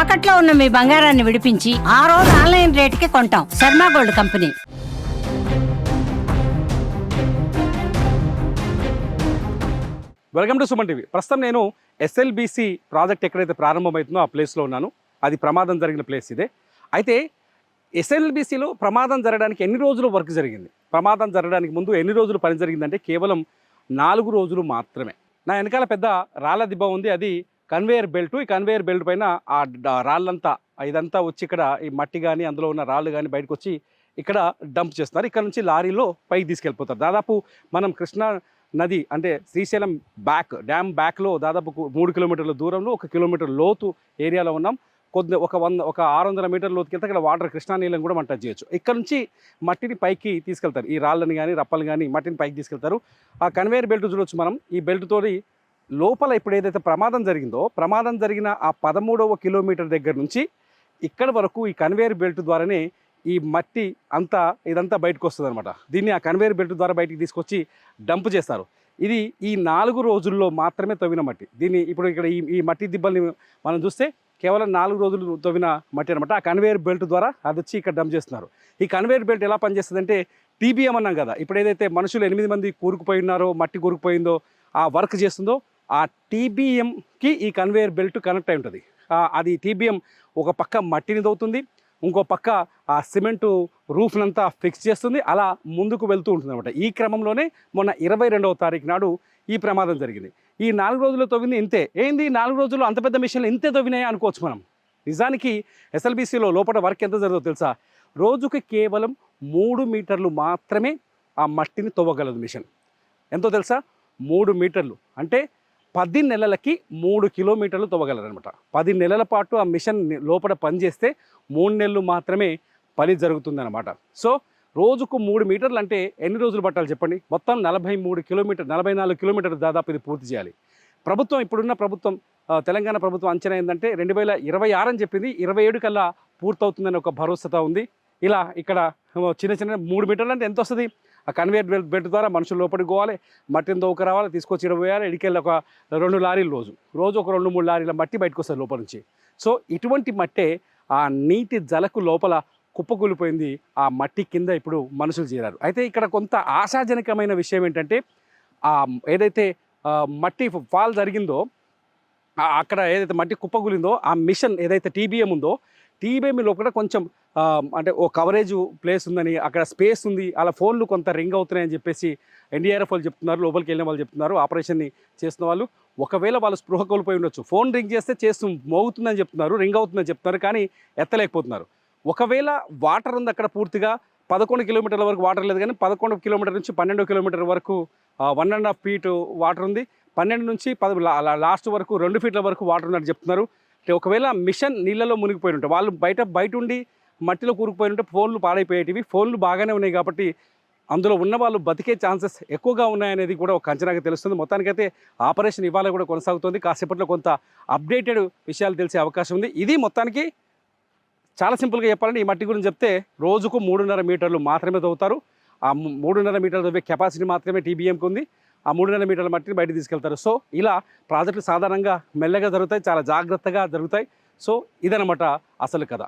తాకట్లో ఉన్న మీ బంగారాన్ని విడిపించి ఆ రోజు ఆన్లైన్ రేటుకి కొంటాం. Sharma gold company. Welcome to Suman TV. ప్రస్తుతం నేను ఎస్ఎల్బిసి ప్రాజెక్ట్ ఎక్కడైతే ప్రారంభమవుతుందో ఆ ప్లేస్లో ఉన్నాను. అది ప్రమాదం జరిగిన ప్లేస్ ఇదే. అయితే ఎస్ఎల్బిసిలో ప్రమాదం జరగడానికి ఎన్ని రోజులు వర్క్ జరిగింది, ప్రమాదం జరగడానికి ముందు ఎన్ని రోజులు పని జరిగిందంటే కేవలం 4 రోజులు మాత్రమే. నా వెనకాల పెద్ద రాళ్ళ దిబ్బ ఉంది, అది కన్వేయర్ బెల్ట్. ఈ కన్వేయర్ బెల్ట్ పైన ఆ రాళ్ళంతా ఇదంతా వచ్చి ఇక్కడ ఈ మట్టి కానీ అందులో ఉన్న రాళ్ళు కానీ బయటకు వచ్చి ఇక్కడ డంప్ చేస్తున్నారు. ఇక్కడ నుంచి లారీలో పైకి తీసుకెళ్ళిపోతారు. దాదాపు మనం కృష్ణా నది అంటే శ్రీశైలం డ్యామ్ బ్యాక్లో దాదాపు 3 కిలోమీటర్ల దూరంలో 1 కిలోమీటర్ లోతు ఏరియాలో ఉన్నాం. ఒక 600 మీటర్ల లోతుకి వెళ్తే ఇక్కడ వాటర్ కృష్ణా నీళ్ళని కూడా మనం టచ్ చేయొచ్చు. ఇక్కడ నుంచి మట్టిని పైకి తీసుకెళ్తారు. ఈ రాళ్ళని కానీ రప్పలు కానీ మట్టిని పైకి తీసుకెళ్తారు. ఆ కన్వేయర్ బెల్ట్ చూడొచ్చు మనం. ఈ బెల్ట్తో లోపల ఇప్పుడు ఏదైతే ప్రమాదం జరిగిందో, ప్రమాదం జరిగిన ఆ 13వ కిలోమీటర్ దగ్గర నుంచి ఇక్కడ వరకు ఈ కన్వేయర్ బెల్ట్ ద్వారానే ఈ మట్టి ఇదంతా బయటకు వస్తుంది అనమాట. దీన్ని ఆ కన్వేయర్ బెల్ట్ ద్వారా బయటికి తీసుకొచ్చి డంప్ చేస్తారు. ఇది ఈ 4 రోజుల్లో మాత్రమే తవ్విన మట్టి. దీన్ని ఇప్పుడు ఇక్కడ ఈ మట్టి దిబ్బల్ని మనం చూస్తే కేవలం 4 రోజులు తవ్విన మట్టి అనమాట. ఆ కన్వేయర్ బెల్ట్ ద్వారా అది వచ్చి ఇక్కడ డంప్ చేస్తున్నారు. ఈ కన్వేయర్ బెల్ట్ ఎలా పనిచేస్తుందంటే టీబీఎం అన్నాం కదా, ఇప్పుడు ఏదైతే మనుషులు 8 మంది కూరుకుపోయి ఉన్నారో, మట్టి కూరుకుపోయిందో, ఆ వర్క్ చేస్తుందో ఆ టీబీఎంకి ఈ కన్వేయర్ బెల్ట్ కనెక్ట్ అయి ఉంటుంది. అది టీబీఎం ఒక పక్క మట్టిని తవ్వుతుంది, ఇంకో పక్క ఆ సిమెంటు రూఫ్నంతా ఫిక్స్ చేస్తుంది. అలా ముందుకు వెళ్తూ ఉంటుంది అనమాట. ఈ క్రమంలోనే మొన్న 22వ తారీఖు నాడు ఈ ప్రమాదం జరిగింది. ఈ 4 రోజుల్లో తవ్వింది ఇంతే. ఏంది 4 రోజుల్లో అంత పెద్ద మిషన్లు ఇంతే తవ్వినాయా అనుకోవచ్చు మనం. నిజానికి ఎస్ఎల్బిసిలో లోపల వర్క్ ఎంత జరుగుతుందో తెలుసా? రోజుకి కేవలం 3 మీటర్లు మాత్రమే ఆ మట్టిని తవ్వగలదు మిషన్. ఎంతో తెలుసా? 3 మీటర్లు అంటే 10 నెలలకి 3 కిలోమీటర్లు తవ్వగలరనమాట. 10 నెలల పాటు ఆ మిషన్ లోపల పనిచేస్తే 3 నెలలు మాత్రమే పని జరుగుతుందన్నమాట. సో రోజుకు 3 మీటర్లు అంటే ఎన్ని రోజులు పట్టాలి చెప్పండి? మొత్తం 44 కిలోమీటర్లు దాదాపు ఇది పూర్తి చేయాలి. ఇప్పుడున్న ప్రభుత్వం తెలంగాణ ప్రభుత్వం అంచనా ఏంటంటే 2026 అని చెప్పింది. 27 కల్లా పూర్తవుతుందని ఒక భరోసాతో ఉంది. ఇలా ఇక్కడ చిన్న 3 మీటర్లు అంటే ఎంత వస్తుంది? ఆ కన్వేయర్ బెల్ట్ ద్వారా మనుషులు లోపలికి పోవాలి, మట్టిని తవ్వుకు రావాలి, తీసుకొచ్చి ఇవ్వాలి. ఇడికెళ్ళి ఒక 2 లారీలు రోజు ఒక 2-3 లారీల మట్టి బయటకు వస్తుంది లోపల నుంచి. సో ఇటువంటి మట్టే ఆ నీటి జలకు లోపల కుప్పకూలిపోయింది. ఆ మట్టి కింద ఇప్పుడు మనుషులు చేరారు. అయితే ఇక్కడ కొంత ఆశాజనకమైన విషయం ఏంటంటే ఏదైతే మట్టి ఫాల్ జరిగిందో, అక్కడ ఏదైతే మట్టి కుప్పకూలిందో ఆ మిషన్ ఏదైతే టీబీఎం ఉందో, టీబీఎం లోపల కొంచెం అంటే ఓ కవరేజ్ ప్లేస్ ఉందని, అక్కడ స్పేస్ ఉంది, అలా ఫోన్లు కొంత రింగ్ అవుతున్నాయని చెప్పేసి ఎన్డీఆర్ఎఫ్ వాళ్ళు చెప్తున్నారు, లోపలికి వెళ్ళిన వాళ్ళు చెప్తున్నారు, ఆపరేషన్ని చేస్తున్న వాళ్ళు. ఒకవేళ వాళ్ళు స్పృహ కోల్పోయి ఉండొచ్చు. ఫోన్ రింగ్ చేస్తే మోగుతుందని చెప్తున్నారు, రింగ్ అవుతుందని చెప్తున్నారు, కానీ ఎత్తలేకపోతున్నారు. ఒకవేళ వాటర్ ఉంది అక్కడ పూర్తిగా 11 కిలోమీటర్ల వరకు వాటర్ లేదు, కానీ 11 కిలోమీటర్ నుంచి 12 కిలోమీటర్ వరకు 1.5 ఫీట్ వాటర్ ఉంది. 12 నుంచి 10 లాస్ట్ వరకు 2 ఫీట్ల వరకు వాటర్ ఉన్నట్టు చెప్తున్నారు. అంటే ఒకవేళ మిషన్ నీళ్ళలో మునిగిపోయి ఉంటే, వాళ్ళు బయట ఉండి మట్టిలో కూరుకుపోయి ఉంటే ఫోన్లు పాడైపోయేటివి. ఫోన్లు బాగానే ఉన్నాయి కాబట్టి అందులో ఉన్న వాళ్ళు బతికే ఛాన్సెస్ ఎక్కువగా ఉన్నాయనేది కూడా ఒక అంచనాగా తెలుస్తుంది. మొత్తానికైతే ఆపరేషన్ ఇవాళ కూడా కొనసాగుతుంది. కాసేపట్లో కొంత అప్డేటెడ్ విషయాలు తెలిసే అవకాశం ఉంది. ఇది మొత్తానికి చాలా సింపుల్గా చెప్పాలంటే ఈ మట్టి గురించి చెప్తే రోజుకు 3.5 మీటర్లు మాత్రమే తవ్వుతారు. ఆ 3.5 మీటర్లు తవ్వే కెపాసిటీ మాత్రమే టీబీఎంకి ఉంది. ఆ 3.5 మీటర్ల మట్టిని బయట తీసుకెళ్తారు. సో ఇలా ప్రాజెక్టులు సాధారణంగా మెల్లగా జరుగుతాయి, చాలా జాగ్రత్తగా జరుగుతాయి. సో ఇదనమాట అసలు కథ.